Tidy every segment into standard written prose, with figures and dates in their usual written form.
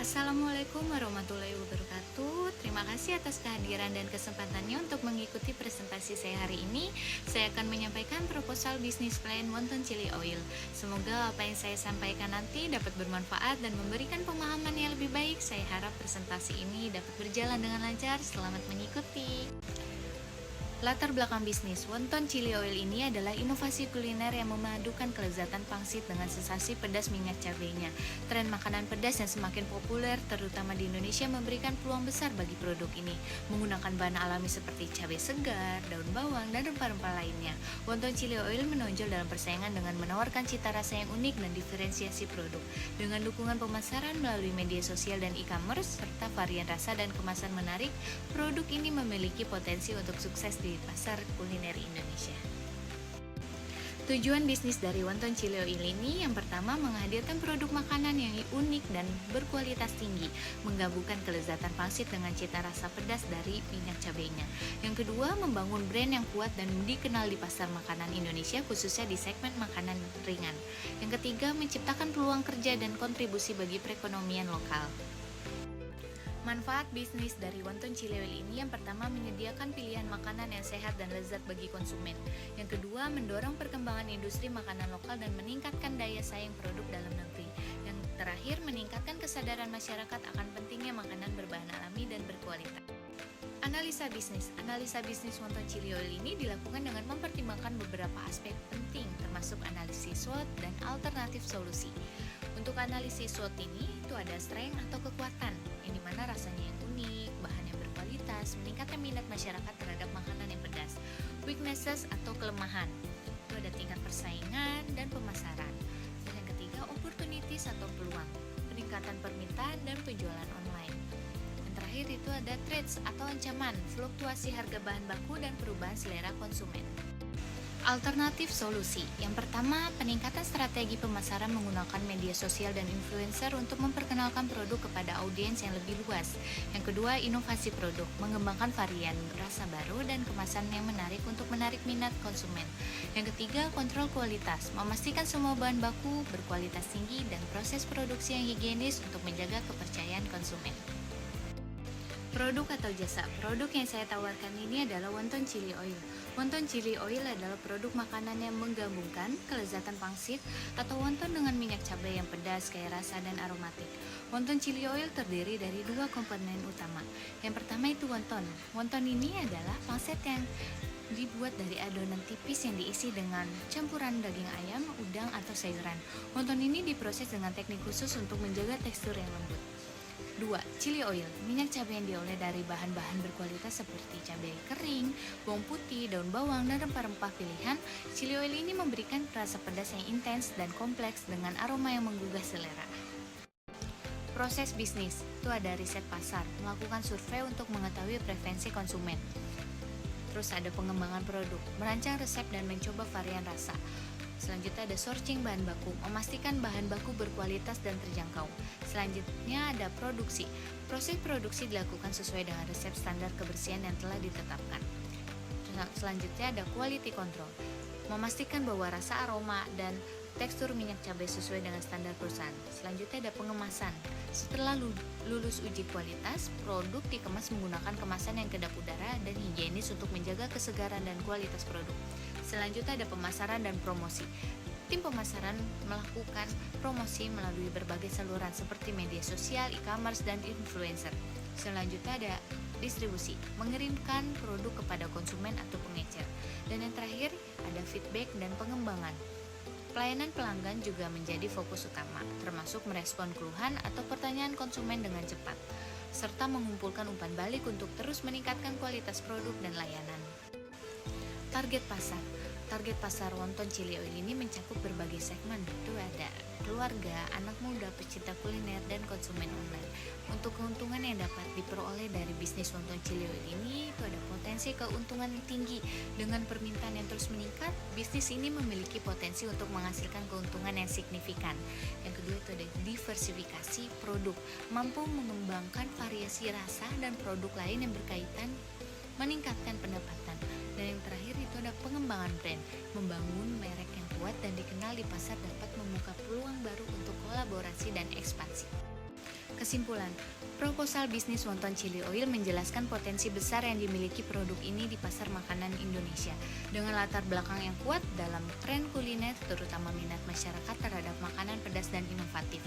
Assalamualaikum warahmatullahi wabarakatuh. Terima kasih atas kehadiran dan kesempatannya untuk mengikuti presentasi saya hari ini. Saya akan menyampaikan proposal bisnis plan Wonton Chili Oil. Semoga apa yang saya sampaikan nanti dapat bermanfaat dan memberikan pemahaman yang lebih baik. Saya harap presentasi ini dapat berjalan dengan lancar. Selamat mengikuti. Latar belakang bisnis Wonton Chili Oil ini adalah inovasi kuliner yang memadukan kelezatan pangsit dengan sensasi pedas minyak cabenya. Tren makanan pedas yang semakin populer, terutama di Indonesia, memberikan peluang besar bagi produk ini. Menggunakan bahan alami seperti cabai segar, daun bawang, dan rempah-rempah lainnya, Wonton Chili Oil menonjol dalam persaingan dengan menawarkan cita rasa yang unik dan diferensiasi produk. Dengan dukungan pemasaran melalui media sosial dan e-commerce, serta varian rasa dan kemasan menarik, produk ini memiliki potensi untuk sukses di pasar kuliner Indonesia. Tujuan bisnis dari Wonton Chili Oil ini yang pertama menghadirkan produk makanan yang unik dan berkualitas tinggi, menggabungkan kelezatan pangsit dengan cita rasa pedas dari minyak cabenya. Yang kedua, membangun brand yang kuat dan dikenal di pasar makanan Indonesia, khususnya di segmen makanan ringan. Yang ketiga, menciptakan peluang kerja dan kontribusi bagi perekonomian lokal. Manfaat bisnis dari Wonton Chili Oil ini yang pertama menyediakan pilihan makanan yang sehat dan lezat bagi konsumen. Yang kedua, mendorong perkembangan industri makanan lokal dan meningkatkan daya saing produk dalam negeri. Yang terakhir, meningkatkan kesadaran masyarakat akan pentingnya makanan berbahan alami dan berkualitas. Analisa bisnis Wonton Chili Oil ini dilakukan dengan mempertimbangkan beberapa aspek penting, termasuk analisis SWOT dan alternatif solusi. Untuk analisis SWOT ini, itu ada strength atau kekuatan, yang dimana rasanya yang unik, bahan yang berkualitas, meningkatkan minat masyarakat terhadap makanan yang pedas. Weaknesses atau kelemahan, itu ada tingkat persaingan dan pemasaran. Dan yang ketiga, opportunities atau peluang, peningkatan permintaan dan penjualan online. Yang terakhir itu ada threats atau ancaman, fluktuasi harga bahan baku dan perubahan selera konsumen. Alternatif solusi. Yang pertama, peningkatan strategi pemasaran menggunakan media sosial dan influencer untuk memperkenalkan produk kepada audiens yang lebih luas. Yang kedua, inovasi produk, mengembangkan varian rasa baru dan kemasan yang menarik untuk menarik minat konsumen. Yang ketiga, kontrol kualitas, memastikan semua bahan baku berkualitas tinggi dan proses produksi yang higienis untuk menjaga kepercayaan konsumen. Produk atau jasa. Produk yang saya tawarkan ini adalah Wonton Chili Oil. Wonton Chili Oil adalah produk makanan yang menggabungkan kelezatan pangsit atau wonton dengan minyak cabai yang pedas, kaya rasa, dan aromatik. Wonton Chili Oil terdiri dari dua komponen utama. Yang pertama itu wonton. Wonton ini adalah pangsit yang dibuat dari adonan tipis yang diisi dengan campuran daging ayam, udang, atau sayuran. Wonton ini diproses dengan teknik khusus untuk menjaga tekstur yang lembut. 2. Chili oil, minyak cabai yang diolah dari bahan-bahan berkualitas seperti cabai kering, bawang putih, daun bawang, dan rempah-rempah pilihan. Chili oil ini memberikan rasa pedas yang intens dan kompleks dengan aroma yang menggugah selera. Proses bisnis, itu ada riset pasar, melakukan survei untuk mengetahui preferensi konsumen. Terus ada pengembangan produk, merancang resep dan mencoba varian rasa. Selanjutnya ada sourcing bahan baku, memastikan bahan baku berkualitas dan terjangkau. Selanjutnya ada produksi. Proses produksi dilakukan sesuai dengan resep standar kebersihan yang telah ditetapkan. Selanjutnya ada quality control, memastikan bahwa rasa, aroma, dan tekstur minyak cabai sesuai dengan standar perusahaan. Selanjutnya ada pengemasan. Setelah lulus uji kualitas, produk dikemas menggunakan kemasan yang kedap udara dan higienis untuk menjaga kesegaran dan kualitas produk. Selanjutnya ada pemasaran dan promosi. Tim pemasaran melakukan promosi melalui berbagai saluran seperti media sosial, e-commerce, dan influencer. Selanjutnya ada distribusi, mengirimkan produk kepada konsumen atau pengecer. Dan yang terakhir ada feedback dan pengembangan. Pelayanan pelanggan juga menjadi fokus utama, termasuk merespon keluhan atau pertanyaan konsumen dengan cepat, serta mengumpulkan umpan balik untuk terus meningkatkan kualitas produk dan layanan. Target pasar Wonton Chili Oil ini mencakup berbagai segmen, itu ada keluarga, anak muda, pecinta kuliner, dan konsumen online. Untuk keuntungan yang dapat diperoleh dari bisnis Wonton Chili Oil ini, itu ada potensi keuntungan tinggi. Dengan permintaan yang terus meningkat, bisnis ini memiliki potensi untuk menghasilkan keuntungan yang signifikan. Yang kedua itu ada diversifikasi produk, mampu mengembangkan variasi rasa dan produk lain yang berkaitan, meningkatkan pendapatan. Dan yang terakhir itu ada pengembangan brand, membangun merek yang kuat dan dikenal di pasar dapat membuka peluang baru untuk kolaborasi dan ekspansi. Kesimpulan, proposal bisnis wonton chili oil menjelaskan potensi besar yang dimiliki produk ini di pasar makanan Indonesia. Dengan latar belakang yang kuat dalam tren kuliner, terutama minat masyarakat terhadap makanan pedas dan inovatif.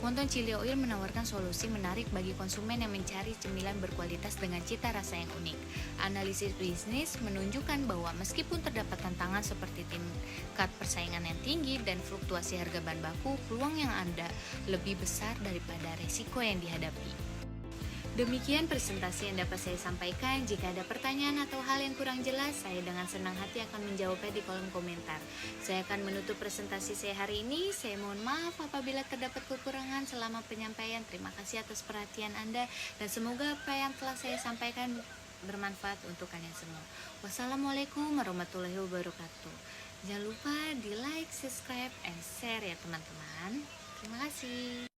Wonton chili oil menawarkan solusi menarik bagi konsumen yang mencari cemilan berkualitas dengan cita rasa yang unik. Analisis bisnis menunjukkan bahwa meskipun terdapat tantangan seperti tingkat persaingan yang tinggi dan fluktuasi harga bahan baku, peluang yang ada lebih besar daripada risiko yang dihadapi. Demikian presentasi yang dapat saya sampaikan. Jika ada pertanyaan atau hal yang kurang jelas, saya dengan senang hati akan menjawabnya di kolom komentar. Saya akan menutup presentasi saya hari ini. Saya mohon maaf apabila terdapat kekurangan selama penyampaian. Terima kasih atas perhatian Anda dan semoga apa yang telah saya sampaikan bermanfaat untuk kalian semua. Wassalamualaikum warahmatullahi wabarakatuh. Jangan lupa di like, subscribe, and share ya teman-teman. Terima kasih.